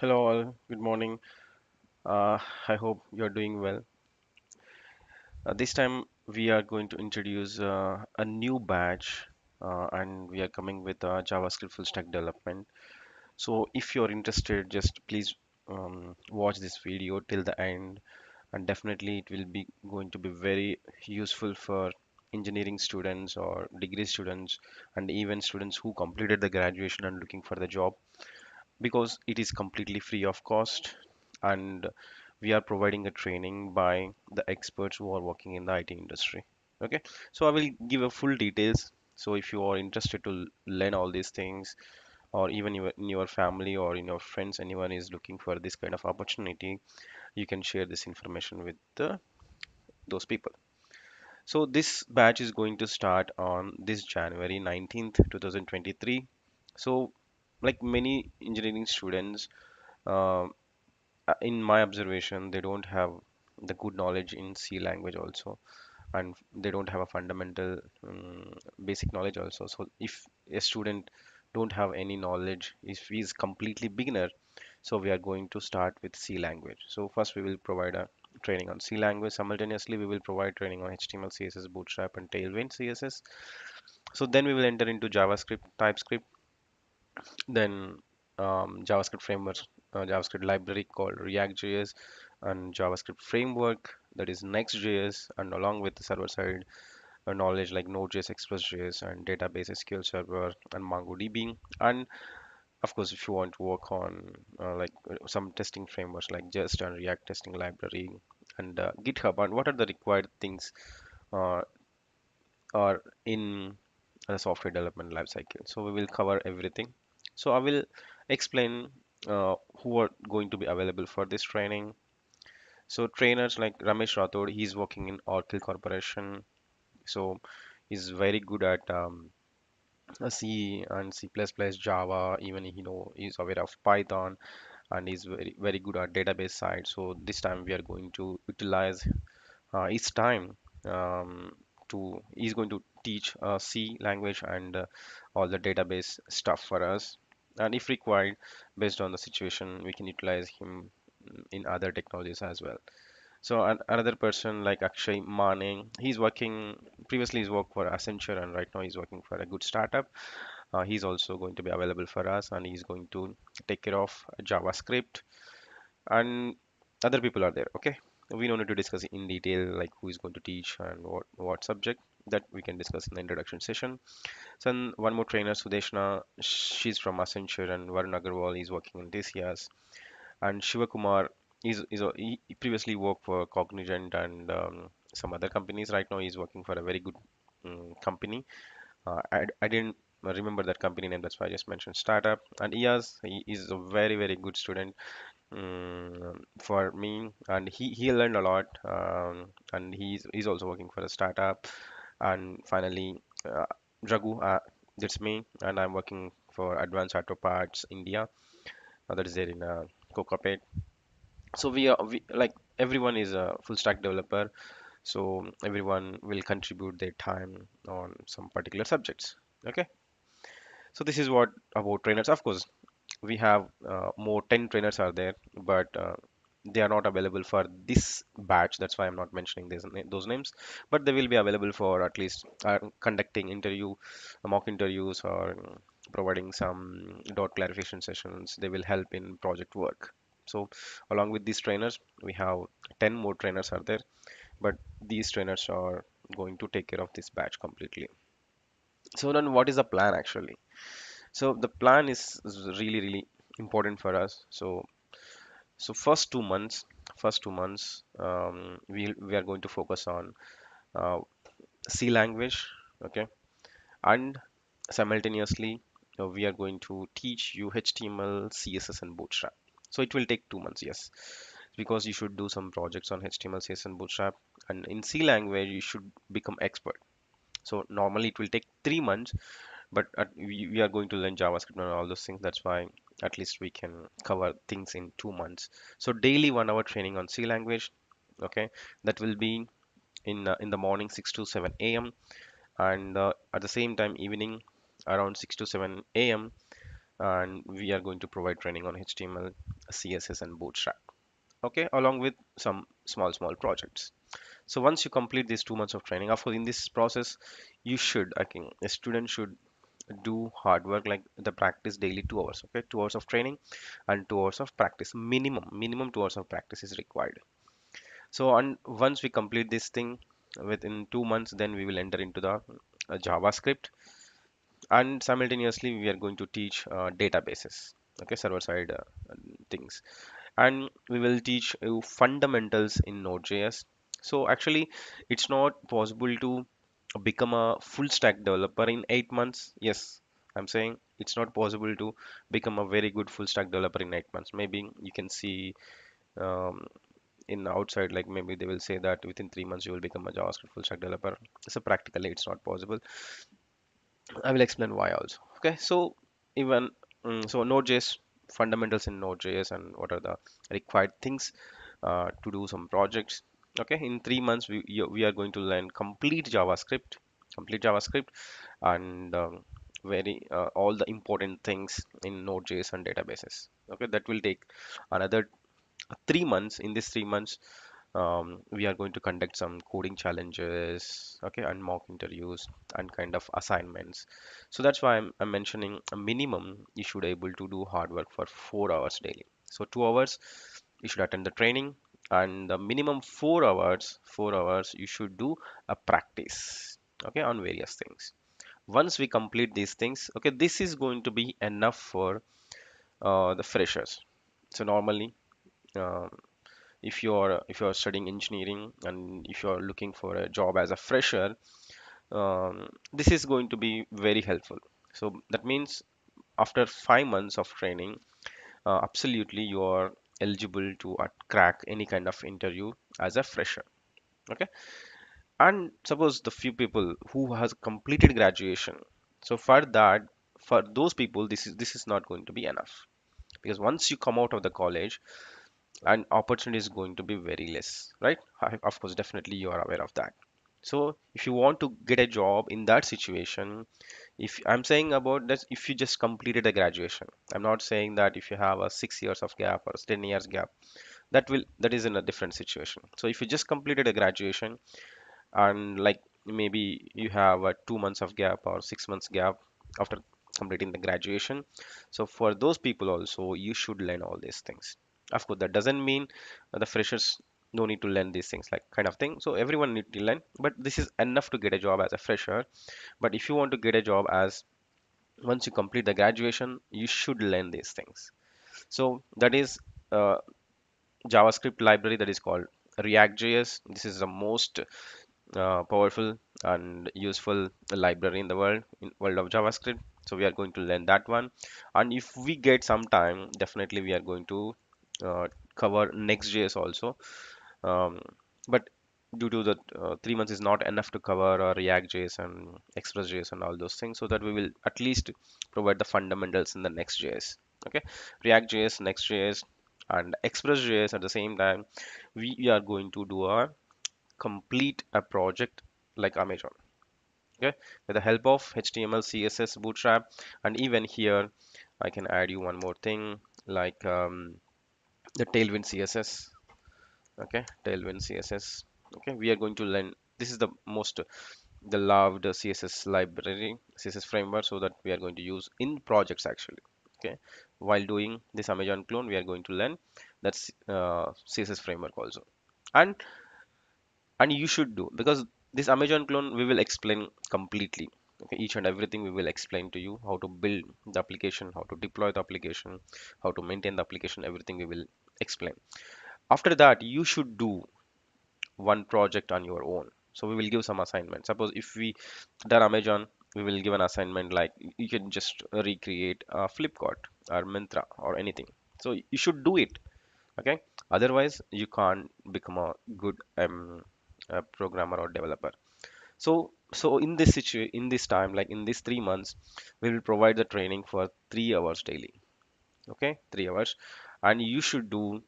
Hello all, good morning. I hope you're doing well. This time we are going to introduce a new batch and we are coming with JavaScript full stack development. So if you're interested, just please watch this video till the end and definitely it will be going to be very useful for engineering students or degree students and even students who completed the graduation and looking for the job because it is completely free of cost and we are providing a training by the experts who are working in the IT industry. Okay, so I will give a full details. So if you are interested to learn all these things, or even in your family or in your friends, anyone is looking for this kind of opportunity, you can share this information with those people. So this batch is going to start on this January 19th, 2023. So like many engineering students, uh, in my observation, they don't have the good knowledge in C language also, and they don't have a fundamental basic knowledge also. So if a student don't have any knowledge, if he is completely beginner, so we are going to start with C language. So first we will provide a training on C language. Simultaneously, we will provide training on HTML, CSS, Bootstrap, and Tailwind CSS. So then we will enter into JavaScript, TypeScript, then JavaScript frameworks, JavaScript library called React.js, and JavaScript framework that is Next.js, and along with the server side knowledge like Node.js, Express.js, and database SQL Server and MongoDB. And of course, if you want to work on some testing frameworks like Jest and React testing library and GitHub, and what are the required things uh, are in the software development lifecycle. So we will cover everything. So I will explain who are going to be available for this training. So trainers like Ramesh Rathod, he's working in Oracle Corporation. So he's very good at C and C++, Java. Even he's aware of Python and he's very good at database side. So this time we are going to utilize his time he's going to teach C language and all the database stuff for us. And if required, based on the situation, we can utilize him in other technologies as well. So another person like Akshay Mane, he's working previously he's worked for Accenture and right now he's working for a good startup. He's also going to be available for us and he's going to take care of JavaScript and other people are there. Okay, we don't need to discuss in detail like who is going to teach and what subject, that we can discuss in the introduction session. So then one more trainer, Sudeshna, she's from Accenture, and Varun Agarwal is working in TCS, and Shivakumar he previously worked for Cognizant and some other companies. Right now he's working for a very good company. I didn't remember that company name, that's why I just mentioned startup. And he is a very good student for me, and he learned a lot, and he's also working for a startup. And finally, Raghu, that's me, and I'm working for Advanced Auto Parts India, that is there in Kokapet. So we like everyone is a full stack developer, so everyone will contribute their time on some particular subjects. Okay, so this is what about trainers. Of course, we have more 10 trainers are there, but they are not available for this batch. That's why I'm not mentioning those names, but they will be available for at least conducting mock interviews, or providing some dot clarification sessions. They will help in project work. So along with these trainers, we have 10 more trainers are there, but these trainers are going to take care of this batch completely. So then what is the plan actually? So the plan is really important for us. So first 2 months, we are going to focus on uh, C language, okay, and simultaneously we are going to teach you HTML, CSS, and Bootstrap. So it will take 2 months, yes, because you should do some projects on HTML, CSS, and Bootstrap, and in C language you should become expert. So normally it will take 3 months, but we are going to learn JavaScript and all those things. That's why at least we can cover things in 2 months. So daily 1 hour training on C language. Okay, that will be in the morning 6 to 7 a.m. and at the same time evening around 6 to 7 a.m. and we are going to provide training on HTML, CSS, and Bootstrap. Okay, along with some small projects. So once you complete these 2 months of training, of course, in this process, you should, I think, a student should do hard work like the practice daily 2 hours. Okay, 2 hours of training and 2 hours of practice. Minimum 2 hours of practice is required. So and once we complete this thing within 2 months, then we will enter into the JavaScript, and simultaneously we are going to teach databases. Okay, server side things, and we will teach you fundamentals in Node.js. So actually, it's not possible to become a full stack developer in 8 months. Yes, I'm saying it's not possible to become a very good full stack developer in 8 months. Maybe you can see um, in outside, like maybe they will say that within 3 months you will become a JavaScript full stack developer. So practically, it's not possible. I will explain why also. Okay, so even so Node.js fundamentals in Node.js and what are the required things to do some projects. Okay, in 3 months we are going to learn complete JavaScript, and very all the important things in Node.js and databases. Okay, that will take another 3 months. In these 3 months, we are going to conduct some coding challenges, okay, and mock interviews and kind of assignments. So that's why I'm mentioning a minimum you should able to do hard work for 4 hours daily. So 2 hours you should attend the training, and the minimum 4 hours you should do a practice, okay, on various things. Once we complete these things, okay, this is going to be enough for the freshers. So normally, um, if you're studying engineering and if you're looking for a job as a fresher, this is going to be very helpful. So that means after 5 months of training, absolutely you are eligible to crack any kind of interview as a fresher. Okay, and suppose the few people who has completed graduation, so for those people this is not going to be enough, because once you come out of the college, and opportunity is going to be very less, right? Of course, definitely you are aware of that. So if you want to get a job in that situation, if I'm saying about that, if you just completed a graduation, I'm not saying that if you have a 6 years of gap or 10 years gap, that is in a different situation. So if you just completed a graduation, and like maybe you have a 2 months of gap or 6 months gap after completing the graduation, so for those people also you should learn all these things. Of course, that doesn't mean the freshers no need to learn these things, like kind of thing. So everyone need to learn, but this is enough to get a job as a fresher. But if you want to get a job as once you complete the graduation, you should learn these things. So that is uh, JavaScript library that is called React.js. This is the most powerful and useful library in the world of JavaScript. So we are going to learn that one, and if we get some time, definitely we are going to cover Next.js also. Um, but due to the 3 months is not enough to cover React.js and Express.js and all those things, so that we will at least provide the fundamentals in the Next.js. Okay, React.js, Next.js, and Express.js at the same time. We are going to do a complete a project like Amazon. Okay, with the help of HTML, CSS, Bootstrap, and even here I can add you one more thing like the Tailwind CSS. Okay, Tailwind CSS. Okay, we are going to learn. This is the most the loved CSS library, CSS framework, so that we are going to use in projects actually. Okay, while doing this Amazon clone, we are going to learn that's CSS framework also. And and you should do, because this Amazon clone we will explain completely. Okay, each and everything we will explain to you, how to build the application, how to deploy the application, how to maintain the application, everything we will explain. After that, you should do one project on your own. So we will give some assignment. Suppose if we done Amazon, we will give an assignment like you can just recreate a Flipkart or Myntra or anything. So you should do it. Okay, otherwise you can't become a good programmer or developer. So in this in this time, like in these 3 months, we will provide the training for 3 hours daily. Okay, 3 hours, and you should do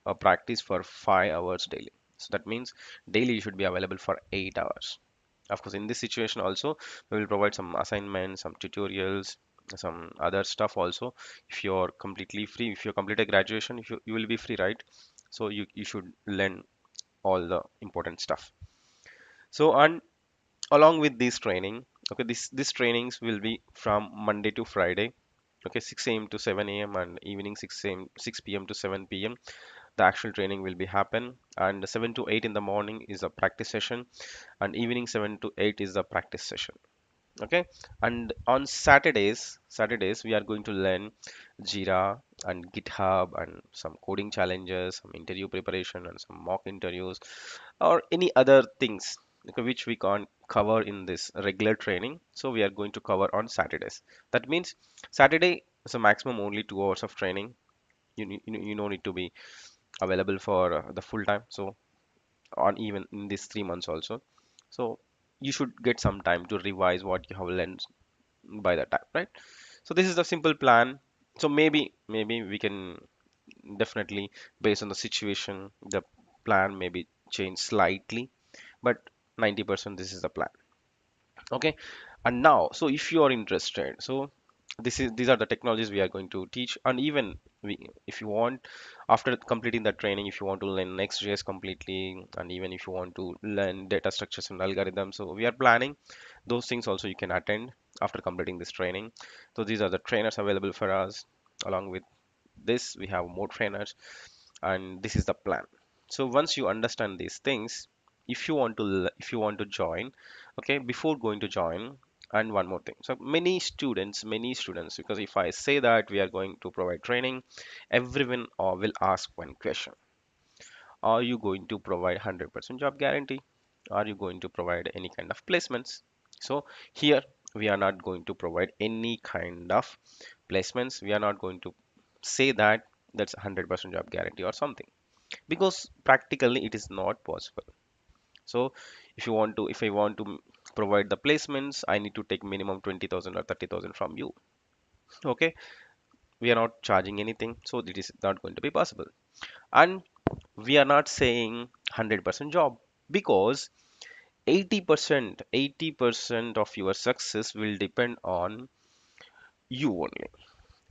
a practice for 5 hours daily. So that means daily you should be available for 8 hours. Of course, in this situation also, we will provide some assignments, some tutorials, some other stuff also. If you're completely free, if you completed graduation, if you will be free, right? So you should learn all the important stuff. So, and along with this training, okay, this trainings will be from Monday to Friday, okay, 6 a.m. to 7 a.m. and evening 6 a.m. 6 p.m. to 7 p.m. The actual training will be happen, and 7 to 8 in the morning is a practice session, and evening 7 to 8 is the practice session. Okay, and on Saturdays we are going to learn Jira and GitHub and some coding challenges, some interview preparation and some mock interviews, or any other things, okay, which we can't cover in this regular training. So we are going to cover on Saturdays. That means Saturday is a maximum only 2 hours of training. You don't need to be available for the full time. So on even in these 3 months also. So you should get some time to revise what you have learned by that time, right? So this is the simple plan. So maybe we can definitely, based on the situation, the plan maybe change slightly, but 90% this is the plan. Okay, and now, so if you are interested, so these are the technologies we are going to teach. And even if you want, after completing that training, if you want to learn Next.js completely, and even if you want to learn data structures and algorithms, so we are planning those things also, you can attend after completing this training. So these are the trainers available for us. Along with this, we have more trainers, and this is the plan. So once you understand these things, if you want to join, okay, before going to join, and one more thing, so many students, because if I say that we are going to provide training, everyone will ask one question: are you going to provide 100% job guarantee? Are you going to provide any kind of placements? So here we are not going to provide any kind of placements. We are not going to say that that's 100% job guarantee or something, because practically it is not possible. So if I want to provide the placements, I need to take minimum 20,000 or 30,000 from you. Okay, we are not charging anything, so it is not going to be possible. And we are not saying 100% job, because 80% of your success will depend on you only.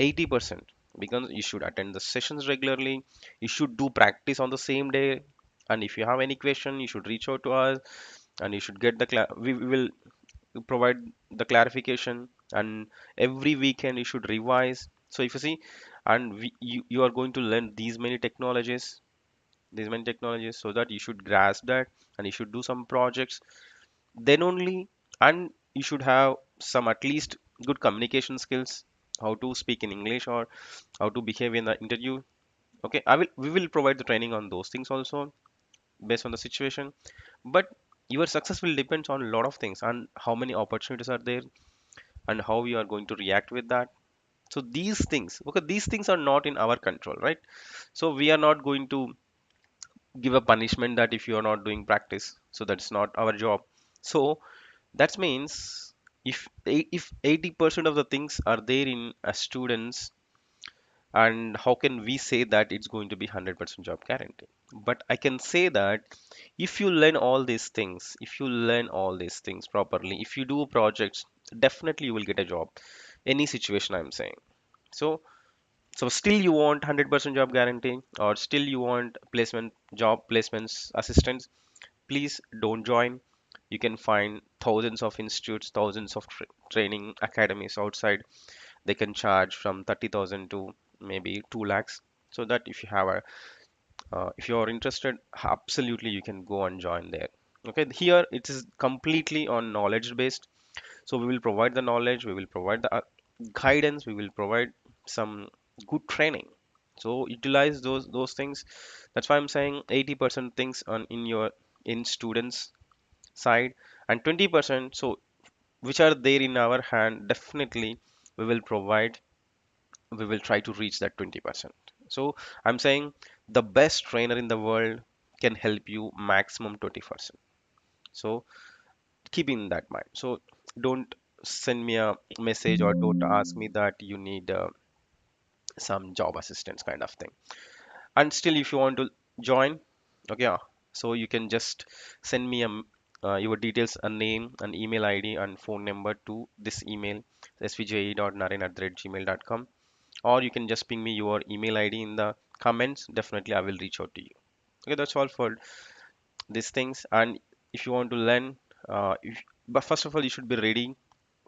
80%, because you should attend the sessions regularly, you should do practice on the same day, and if you have any question, you should reach out to us, and you should get the we will provide the clarification, and every weekend you should revise. So if you see, and you are going to learn these many technologies, so that you should grasp that, and you should do some projects, then only. And you should have some at least good communication skills, how to speak in English or how to behave in the interview. Okay, we will provide the training on those things also, based on the situation. But your success will depend on a lot of things, and how many opportunities are there, and how you are going to react with that. So these things, okay, these things are not in our control, right? So we are not going to give a punishment that if you are not doing practice, so that's not our job. So that means, if 80% of the things are there in a students, and how can we say that it's going to be 100% job guarantee? But I can say that if you learn all these things, if you learn all these things properly, if you do projects, definitely you will get a job, any situation I'm saying. So so still you want 100% job guarantee, or still you want job placements assistance, please don't join. You can find thousands of institutes, thousands of training academies outside. They can charge from 30,000 to maybe 2 lakhs. So that if you have a if you are interested, absolutely you can go and join there. Okay, here it is completely on knowledge based. So we will provide the knowledge, we will provide the guidance, we will provide some good training. So utilize those things. That's why I'm saying 80% things on in students side, and 20%, so which are there in our hand, definitely we will provide, we will try to reach that 20%. So I'm saying the best trainer in the world can help you maximum 20%. So keep in that mind. So don't send me a message, or don't ask me that you need some job assistance kind of thing. And still if you want to join, okay, so you can just send me your details, a name, an email ID and phone number to this email, svgie.naren@gmail.com, or you can just ping me your email ID in the comments. Definitely, I will reach out to you. Okay, that's all for these things. And if you want to learn, but first of all, you should be ready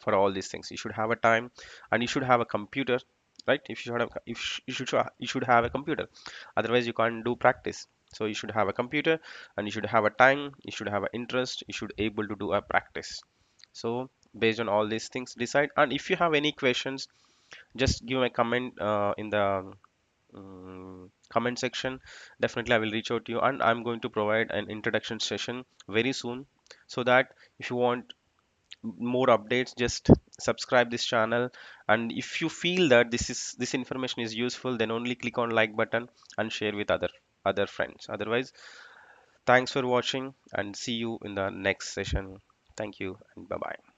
for all these things. You should have a time, and you should have a computer, right? If you should have, if you should have a computer. Otherwise, you can't do practice. So you should have a computer, and you should have a time. You should have an interest. You should able to do a practice. So based on all these things, decide. And if you have any questions, just give a comment in the comment section. Definitely, I will reach out to you, and I'm going to provide an introduction session very soon, so that if you want more updates, just subscribe this channel. And if you feel that this information is useful, then only click on like button and share with other friends. Otherwise, thanks for watching, and see you in the next session. Thank you, and bye bye.